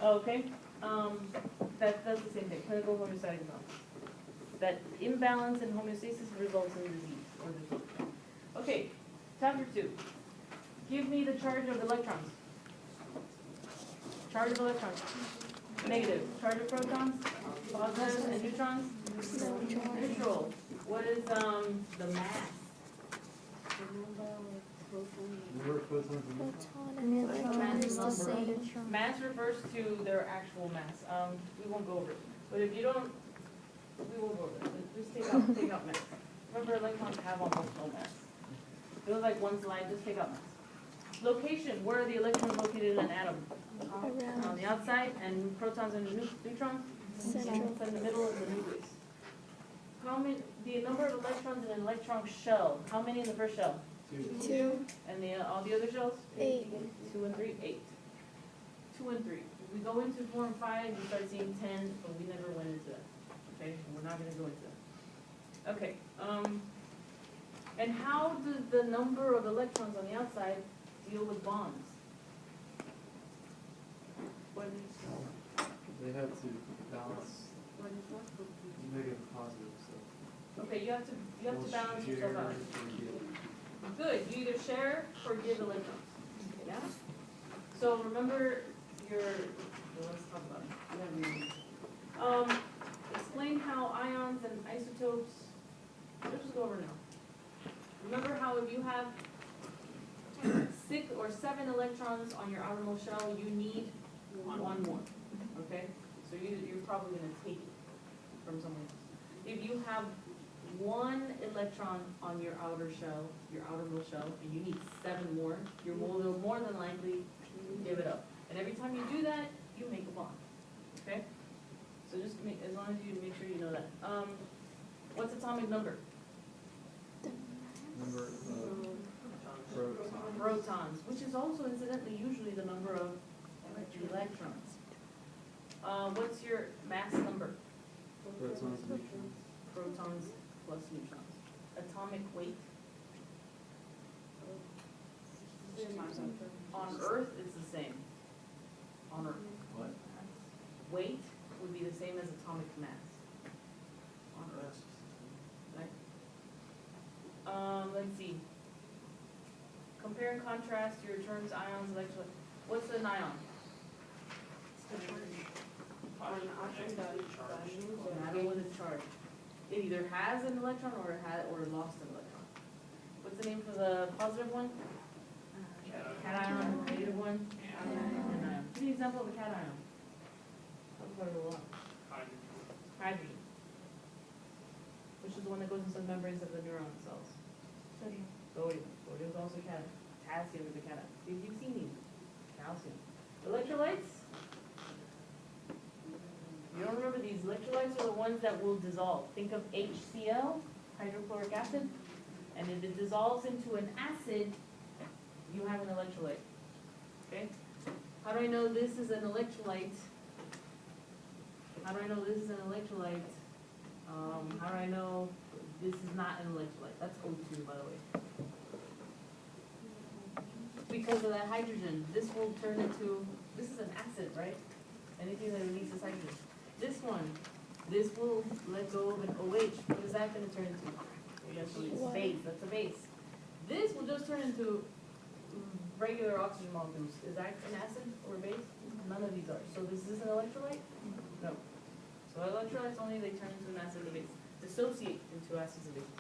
Okay, that's the same thing, clinical homeostatic imbalance. That imbalance in homeostasis results in disease or dysfunction. Okay, chapter 2. Give me the charge of electrons. Charge of electrons. Negative. Charge of protons. Positive. And neutrons. Neutral. What is the mass? Mass refers to their actual mass. We won't go over it. But if you don't, we won't go over it. Just take out mass. Remember, electrons have almost no mass. It was like one slide, just take out mass. Location, where are the electrons located in an atom? On the outside, and protons and neutrons? Central. In the middle of the nucleus. How many, the number of electrons in an electron shell, how many in the first shell? 2. And all the other shells? 8. 2 and 3, 8. 2 and 3. If we go into 4 and 5, we start seeing 10, but we never went into that. Okay, we're not going to go into that. Okay, and how does the number of electrons on the outside deal with bonds? What is They have to balance negative and positive, so. Okay, you have to balance Share yourself out. or give. Good, you either share or give electrons. Yeah? So remember your, well, let's talk about it. Explain how ions and isotopes, let's just go over now. Remember how if you have 6 or 7 electrons on your outermost shell, you need one more, okay? So you're probably gonna take it from someone else. If you have 1 electron on your outer shell, your outermost shell, and you need 7 more, you're more than likely to give it up. And every time you do that, you make a bond, okay? So just make, as long as you make sure you know that. What's atomic number? Number of protons. Protons, which is also incidentally usually the number of electrons. What's your mass number? Protons and neutrons. Protons plus neutrons. Atomic weight? On Earth, it's the same. On Earth. What? Weight would be the same as atomic mass. On Earth. Right? Let's see. Compare and contrast your terms, ions, electrons. What's an ion? An atom with a charge. It either has an electron or lost an electron. What's the name for the positive one? Cation. Negative one? Anion. Give me an example of a cation. Talk about it a lot. Hydrogen. Which is the one that goes into the membranes of the neuron cells. Sodium. Sodium is also a cation. Potassium is a cation. See if you've seen these. Calcium. Electrolytes? You don't remember these electrolytes are the ones that will dissolve. Think of HCl, hydrochloric acid, and if it dissolves into an acid, you have an electrolyte. Okay? How do I know this is an electrolyte? How do I know this is an electrolyte? How do I know this is not an electrolyte? That's O2, by the way. Because of that hydrogen, this will turn into, this is an acid, right? Anything that releases hydrogen. This one, this will let go of an OH. What is that going to turn into? It's base. That's a base. This will just turn into regular oxygen molecules. Is that an acid or a base? None of these are. So this is an electrolyte? No. So electrolytes only, they turn into an acid and a base. Dissociate into acids and bases.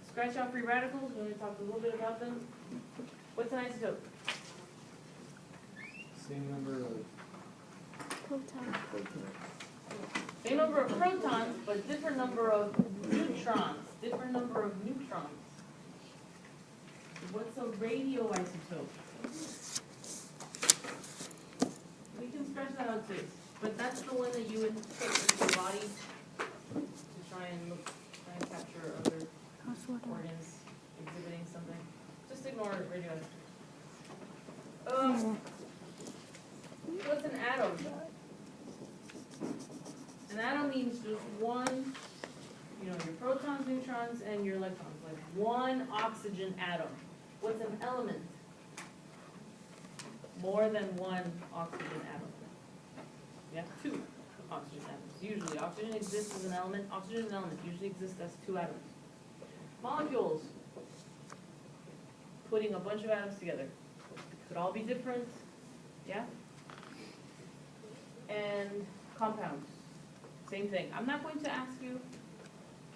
Scratch out free radicals. We're going to talk a little bit about them. What's an isotope? Same number of Proton. Same number of protons, but different number of neutrons. Different number of neutrons. What's a radioisotope? We can scratch that out too. But that's the one that you would put into your body to try and capture other organs exhibiting something. Just ignore radioisotope. What's an atom? An atom means just one, your protons, neutrons, and your electrons. Like one oxygen atom. What's an element? More than one oxygen atom. Yeah, two oxygen atoms. Usually, oxygen exists as an element. Oxygen is an element, usually exists as two atoms. Molecules, putting a bunch of atoms together. Could all be different, yeah? And compounds, same thing. I'm not going to ask you,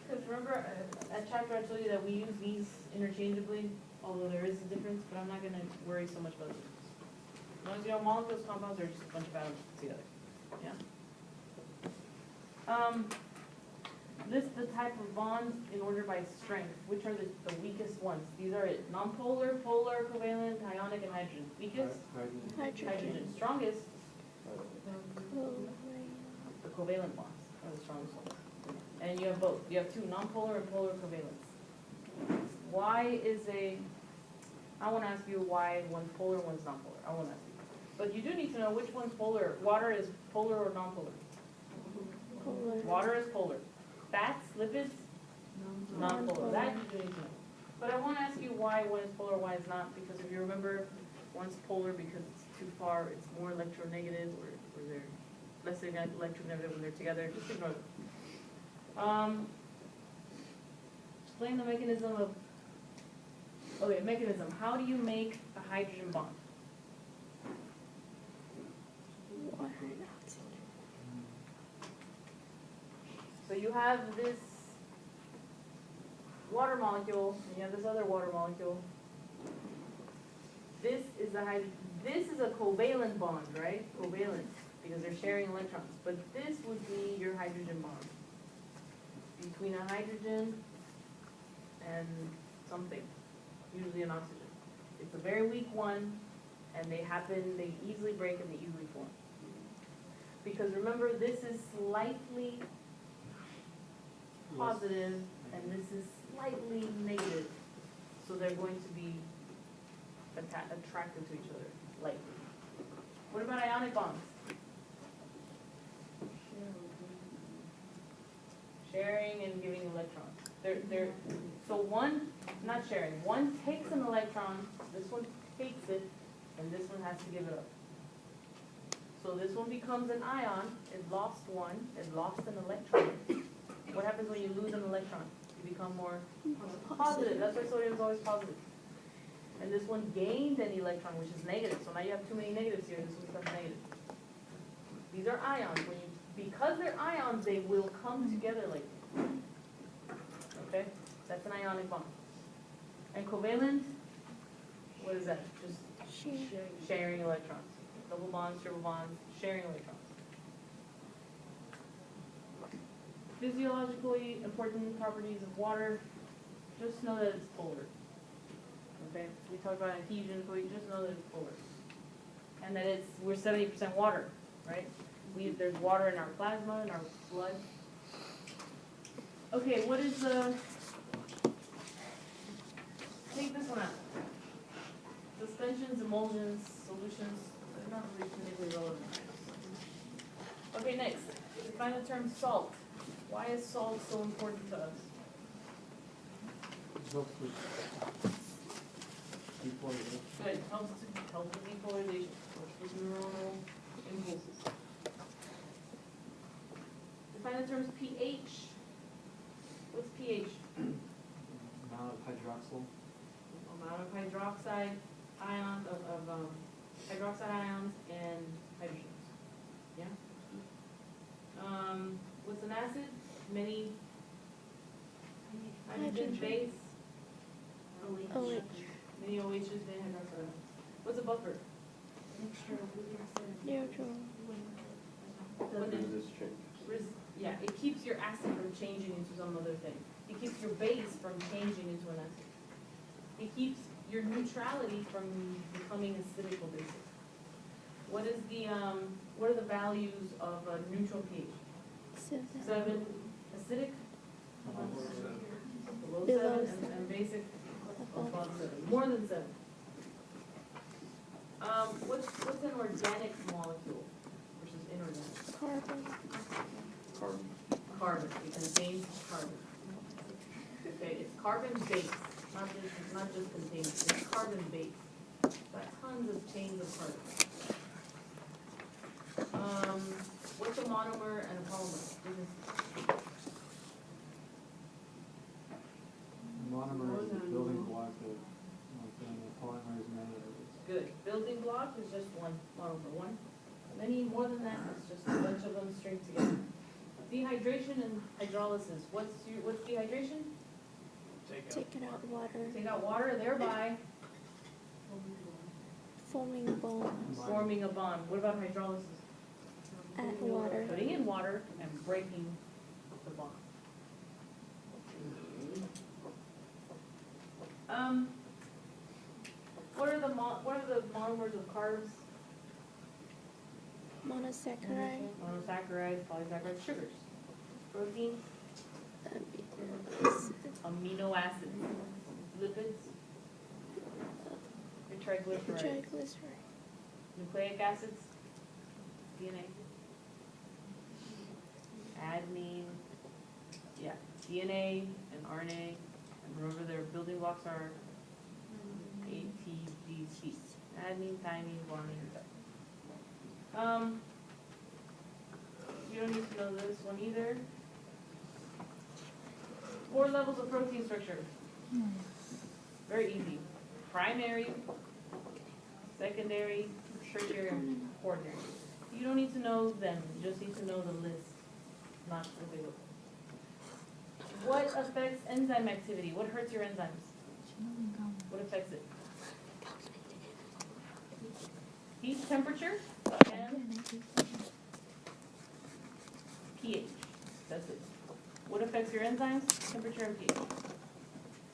because remember, that chapter I told you that we use these interchangeably, although there is a difference, but I'm not gonna worry so much about the difference. As long as you know molecules, compounds are just a bunch of atoms together, yeah? List the type of bonds in order by strength. Which are the weakest ones? These are it. Nonpolar, polar, covalent, ionic, and hydrogen. Weakest? Hydrogen. Hydrogen. Strongest? Covalent. The covalent bonds are the strongest ones. And you have both. You have two, nonpolar and polar covalents. Why is I want to ask you why one's polar, one's nonpolar. I won't ask you. But you do need to know which one's polar. Water is polar or nonpolar? Polar. Water is polar. Fats, lipids? Nonpolar. That you do need to know. But I want to ask you why one is polar, why it's not. Because if you remember, one's polar because it's too far, it's more electronegative, or they're less electronegative when they're together. Just ignore them. Explain the mechanism of, mechanism. How do you make a hydrogen bond? Water. So you have this water molecule, and you have this other water molecule. This is a covalent bond, right? Covalent, because they're sharing electrons. But this would be your hydrogen bond between a hydrogen and something, usually an oxygen. It's a very weak one, and they easily break and they easily form. Because remember, this is slightly positive, and this is slightly negative. So they're going to be attracted to each other, lightly. What about ionic bonds? Sharing and giving electrons. So one, not sharing, one takes an electron, this one takes it, and this one has to give it up. So this one becomes an ion, it lost one, it lost an electron. What happens when you lose an electron? You become more positive. That's why sodium is always positive. And this one gained an electron, which is negative. So now you have too many negatives here. This one becomes negative. These are ions. Because they're ions, they will come together like this. Okay? That's an ionic bond. And covalent, what is that? Just sharing electrons. Double bonds, triple bonds, sharing electrons. Physiologically important properties of water, just know that it's polar. Okay? We talked about adhesion, so you just know that it's polar. And that we're 70% water, right? There's water in our plasma, in our blood. Okay, what is take this one out. Suspensions, emulsions, solutions, they're not really particularly relevant. Okay, next, define the term salt. Why is salt so important to us? It helps with depolarization. Good, helps with depolarization, helps with neuronal impulses. Define the terms pH. What's pH? Amount of hydroxyl. Amount of hydroxide ions, hydroxide ions and hydrogens. Yeah? What's an acid? Many hydrogen base. OH. Many OHs, many hydroxide ions. What's a buffer? Neutral. When yeah, it keeps your acid from changing into some other thing. It keeps your base from changing into an acid. It keeps your neutrality from becoming acidic or basic. What are the values of a neutral pH? 7. Acidic? Below 7, and basic? Above 7. More than 7. What's an organic molecule versus inorganic? Carbon. Carbon. It contains carbon. Okay, it's carbon based, not just contains. It's carbon based. Got tons of chains of carbon. a monomer and a polymer? Monomer is a building block that, a polymer is many of it. Good. Building block is just one monomer, one. Many more than that, it's just a bunch of them stringed together. Dehydration and hydrolysis. What's dehydration? Take it out water. Take out water, thereby Forming bond. forming a bond. What about hydrolysis? Add water. Putting in water and breaking the bond. What are the monomers of carbs? Monosaccharide. Monosaccharides, polysaccharides, sugars. Protein, amino acids, lipids, your triglycerides, Triglyceride. nucleic acids, DNA, adenine, yeah, DNA and RNA, and remember their building blocks are ATGC, adenine, thymine, guanine. You don't need to know this one either. 4 levels of protein structure. Very easy. Primary, secondary, tertiary, and quaternary. You don't need to know them, you just need to know the list, not what they look like. What affects enzyme activity? What hurts your enzymes? What affects it? Heat, temperature, and pH. That's it. What affects your enzymes? Temperature and pH.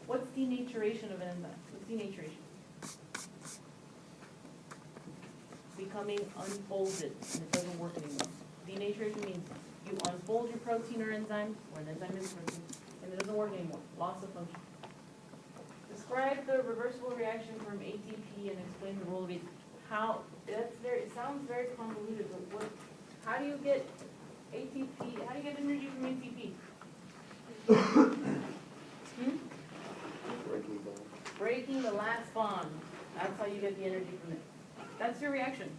What's denaturation of an enzyme? What's denaturation? Becoming unfolded and it doesn't work anymore. Denaturation means you unfold your protein or enzyme, or an enzyme is protein, and it doesn't work anymore. Loss of function. Describe the reversible reaction from ATP and explain the role of it. It sounds very convoluted, but how do you get ATP, how do you get energy from ATP? Breaking the last bond. That's how you get the energy from it. That's your reaction.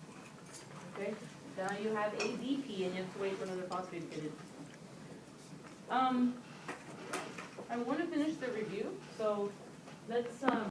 Okay? Now you have ADP and you have to wait for another phosphate to get in. I want to finish the review, so let's